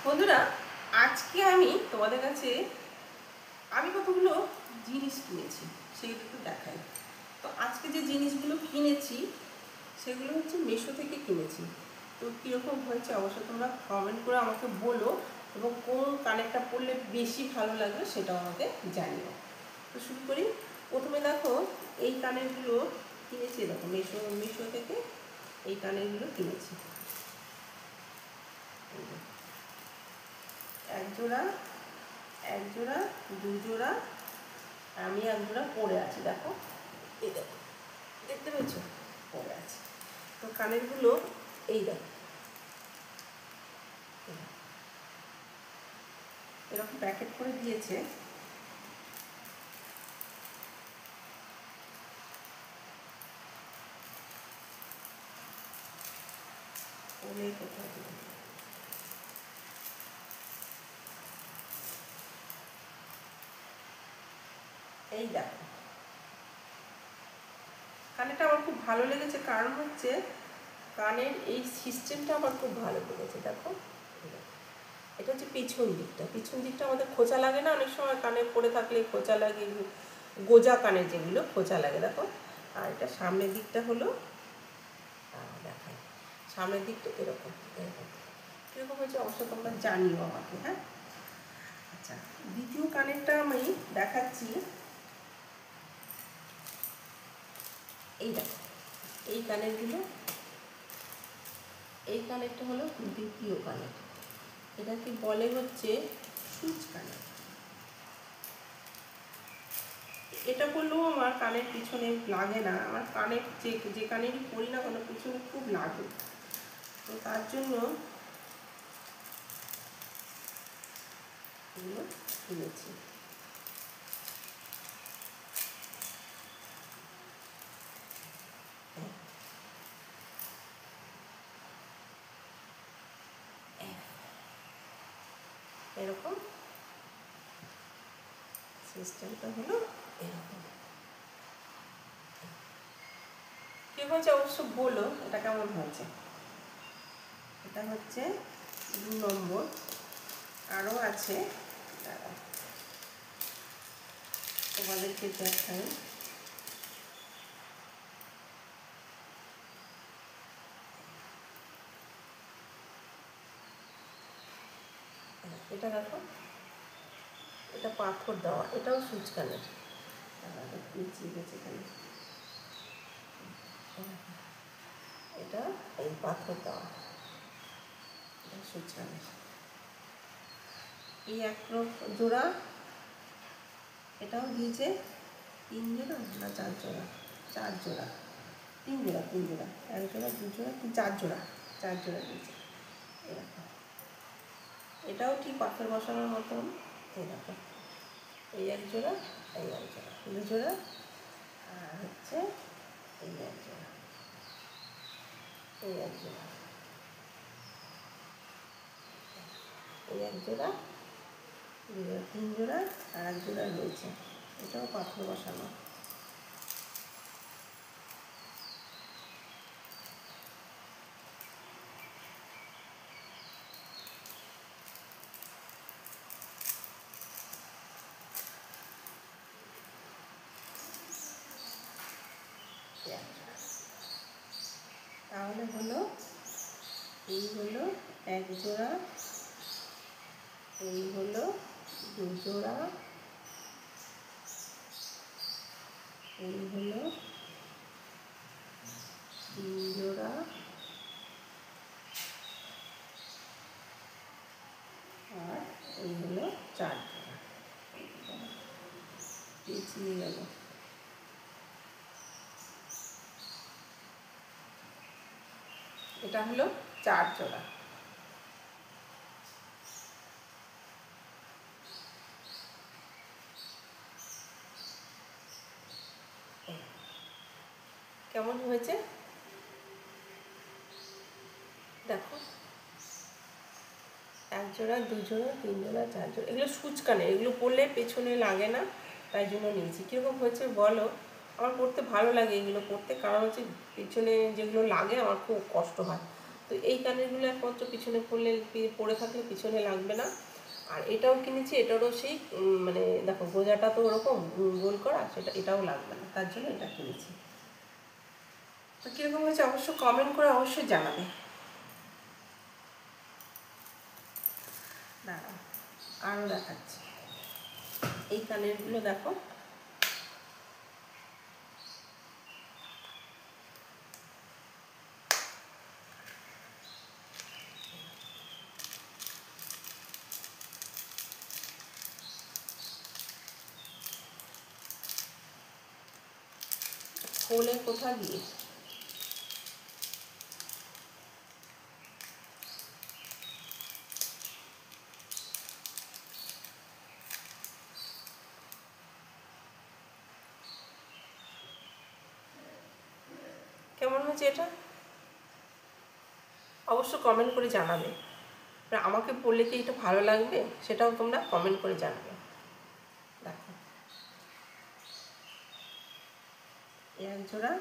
বন্ধুরা, আজকে আমি তোমাদের কাছে আমি কতগুলো জিনিস কিনেছি সেগুলো একটু দেখাই। তো আজকে যে জিনিসগুলো কিনেছি সেগুলো হচ্ছে মিশো থেকে কিনেছি। তো কীরকম হয়েছে অবশ্যই তোমরা কমেন্ট করে আমাকে বলো, এবং কোন কানেরটা পরলে বেশি ভালো লাগবে সেটাও আমাকে জানিও। তো শুরু করি। প্রথমে দেখো, এই কানেরগুলো কিনেছি। দেখো, মিশো থেকে এই কানেরগুলো কিনেছি। এক জোড়া, দু জোড়া, আমি এক জোড়া পরে আছি। দেখো, এই দেখো, দেখতে পেয়েছ, পরে আছে। তো কানেরগুলো এই দেখো, এরকম প্যাকেট করে দিয়েছে। কোথায় এই দেখো, কানেরটা আমার খুব ভালো লেগেছে, কারণ হচ্ছে কানের এই সিস্টেমটা আমার খুব ভালো লেগেছে। দেখো, এটা হচ্ছে পিছন দিকটা আমাদের খোঁচা লাগে না, অনেক সময় কানে পড়ে থাকলে খোঁচা লাগে, গোজা কানের যেগুলো খোঁচা লাগে। দেখো, আর এটা সামনের দিকটা হলো, দেখায় সামনের দিকটা এরকম কীরকম হয়েছে অবশ্যই তোমরা জানিও আমাকে। হ্যাঁ, আচ্ছা, দ্বিতীয় কানেরটা আমি দেখাচ্ছি। এই দেখো, এই কানেরগুলো, এই কানেরটা হলো দ্বিতীয় কানের। এটাকে বলে হচ্ছে সুচ কানের। এটা করলেও আমার কানের পিছনে লাগে না, আমার কানের যে কানেরই পরি না কোনো পিছনে খুব লাগে। তো তার জন্য এগুলো কিনেছি। এরকম সিস্টেমটা হলো এরকম। কি হয়েছে অবশ্য বলো, এটা কেমন হয়েছে। এটা হচ্ছে 2 নম্বর, আরও আছে, তোমাদেরকে দেখাই। এটা দেখো, এটা পাথর দেওয়া, এটাও সুচ কানের। এটা এই পাথর দেওয়া, এটা সুচ কানের। এই এক জোড়া, এটাও দিয়েছে 3 জোড়া না 4 জোড়া, 4 জোড়া, 3 জোড়া, 3 জোড়া, 1 জোড়া, 2 জোড়া, 4 জোড়া, 4 জোড়া দিয়েছে। এরকম, এটাও ঠিক পাথর বসানোর মতন। এরকম, এই এক জোড়া, এই এক জোড়া, 2 জোড়া, আর হচ্ছে এই এক জোড়া, এই এক জোড়া, এই এক জোড়া, 2 জোড়া, 3 জোড়া, আর 1 জোড়া রয়েছে। এটাও পাথর বসানো। তাহলে হলো, এই হলো 1 জোড়া, এই হলো 2 জোড়া, এই হলো 3 জোড়া, আর এই হলো 4 জোড়া। পিছিয়ে গেল। এটা হলো 4 জোড়া। কেমন হয়েছে দেখো, 1 জোড়া, 2 জোড়া, 3 জোড়া, 4 জোড়া, এগুলো সুচ কানে, এগুলো পরলে পেছনে লাগে না, তাই জন্য নিয়েছি। কীরকম হয়েছে বলো। আমার পরতে ভালো লাগে এগুলো পরতে, কারণ হচ্ছে পিছনে যেগুলো লাগে আমার খুব কষ্ট হয়। তো এই কানেরগুলো একমাত্র পিছনে পরে থাকলে পিছনে লাগবে না। আর এটাও কিনেছি, এটারও সেই মানে দেখো গোজাটা তো ওরকম গোল করা, এটাও লাগবে না, তার জন্য এটা কিনেছি। তো কীরকম হয়েছে অবশ্য কমেন্ট করে অবশ্যই জানাবে। দাঁড়াও আরও দেখাচ্ছি, এই কানেরগুলো দেখো, খোলে কোথা দিয়ে, কেমন হয়েছে এটা অবশ্য কমেন্ট করে জানাবে। আমাকে বললে কি এটা ভালো লাগবে সেটাও তোমরা কমেন্ট করে জানাবে। দেখো এক জোড়া,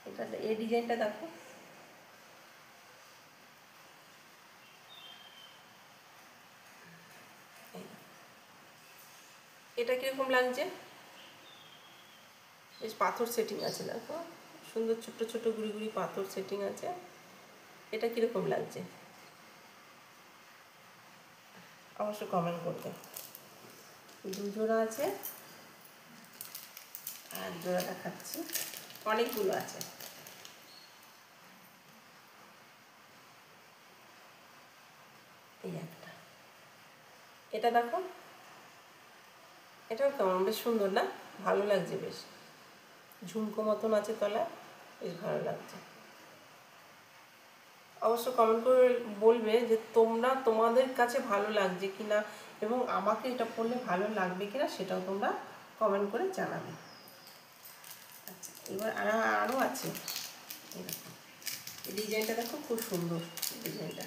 এটা এই ডিজাইনটা দেখো, এটা কীরকম লাগছে, বেশ পাথর সেটিং আছে দেখো, সুন্দর ছোট্ট ছোট্ট গুড়ি গুড়ি পাথর সেটিং আছে। এটা কীরকম লাগছে অবশ্য কমেন্ট করবে। দু জোড়া আছে, আর এক জোড়া দেখাচ্ছি, অনেকগুলো আছে। এই একটা, এটা দেখো, এটাও কেমন বেশ সুন্দর না, ভালো লাগছে, বেশ ঝুমকো মতন আছে তলায়, বেশ ভালো লাগছে। অবশ্য কমেন্ট করে বলবে যে তোমাদের কাছে ভালো লাগছে কিনা, এবং আমাকে এটা পরলে ভালো লাগবে কিনা সেটাও তোমরা কমেন্ট করে জানাবে। আচ্ছা এবার আরও আছে, এই ডিজাইনটা দেখো, খুব সুন্দর ডিজাইনটা।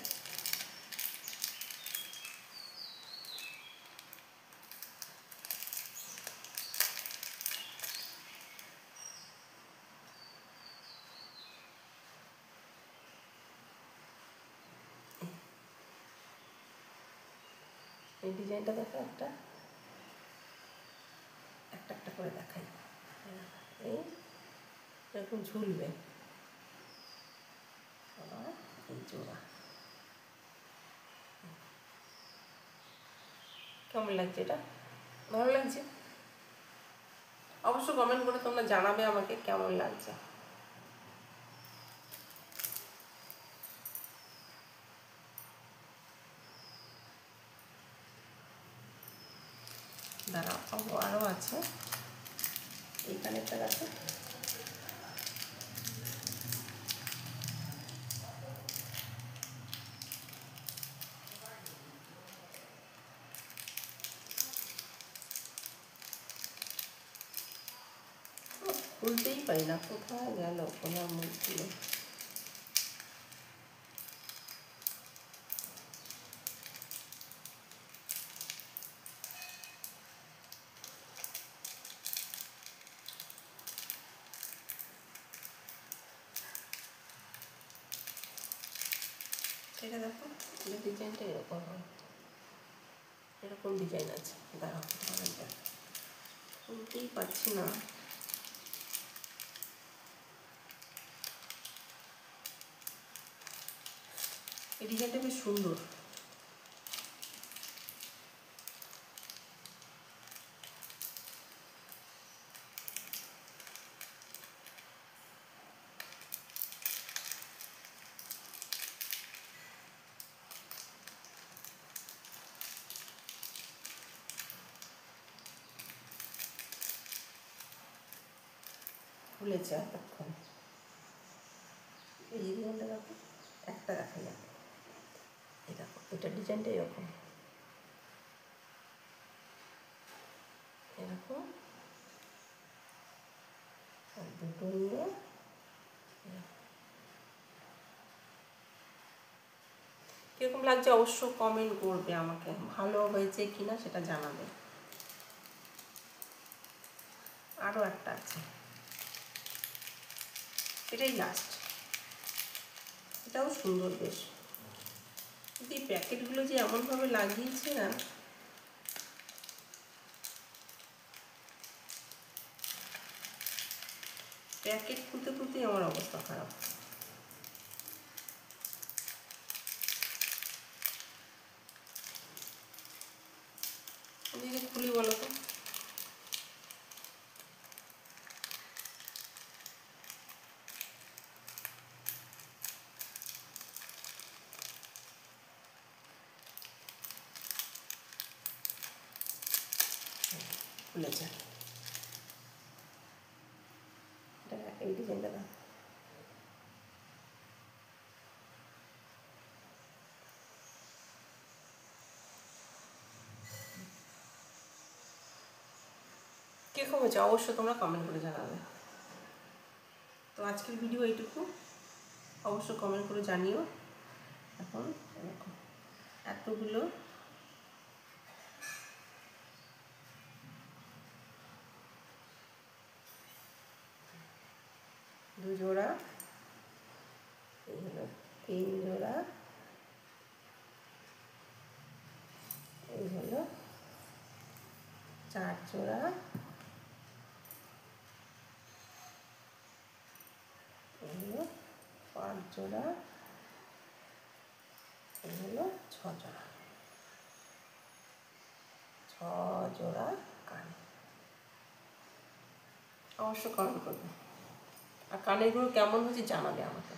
এই ডিজাইনটা দেখো, একটা একটা করে দেখাই, এই এরকম ঝুলবে, এই জোড়া কেমন লাগছে, এটা ভালো লাগছে, অবশ্য কমেন্ট করে তোমরা জানাবে আমাকে কেমন লাগছে। দাঁড়াও আরও আছে, এইখানে একটা আছে, খুলতেই পারি না, কোথায় গেল খোলার মুখগুলো। এটা দেখো, এই ডিজাইনটা এরকম হয়, এরকম ডিজাইন আছে, দাঁড়াও খুলতেই পারছি না। এই ডিজাইনটা বেশ সুন্দর, খুলেছে এতক্ষণ। এই ডিজাইনটা দেখো, একটা দেখা যাবে, এই দেখো এটা ডিজাইনটা এরকম, এরকম আর দুটো নিয়ে কীরকম লাগছে অবশ্য কমেন্ট করবে, আমাকে ভালো হয়েছে কি না সেটা জানাবে। আরও একটা আছে, এটাই লাস্ট। এটাও সুন্দর বেশ, কিন্তু এই প্যাকেটগুলো যে এমনভাবে লাগিয়েছে না, প্যাকেট খুলতে খুলতেই আমার অবস্থা খারাপ। এদিকে খুলি বলো তো। খুলেছে, এই ডিজাইনটা দাও। কীরকম হয়েছে অবশ্য তোমরা কমেন্ট করে জানাবে। তো আজকের ভিডিও এইটুকু, অবশ্য কমেন্ট করে জানিও। এখন দেখো এতগুলো দু জোড়া, এই হলো 3 জোড়া, এই হলো 4 জোড়া, এই হলো 5 জোড়া, এই হলো 6 জোড়া। 6 জোড়া কান। অবশ্য কমেন্ট করবে, আর কানেরগুলো কেমন হয়েছে জানাবে আমাকে।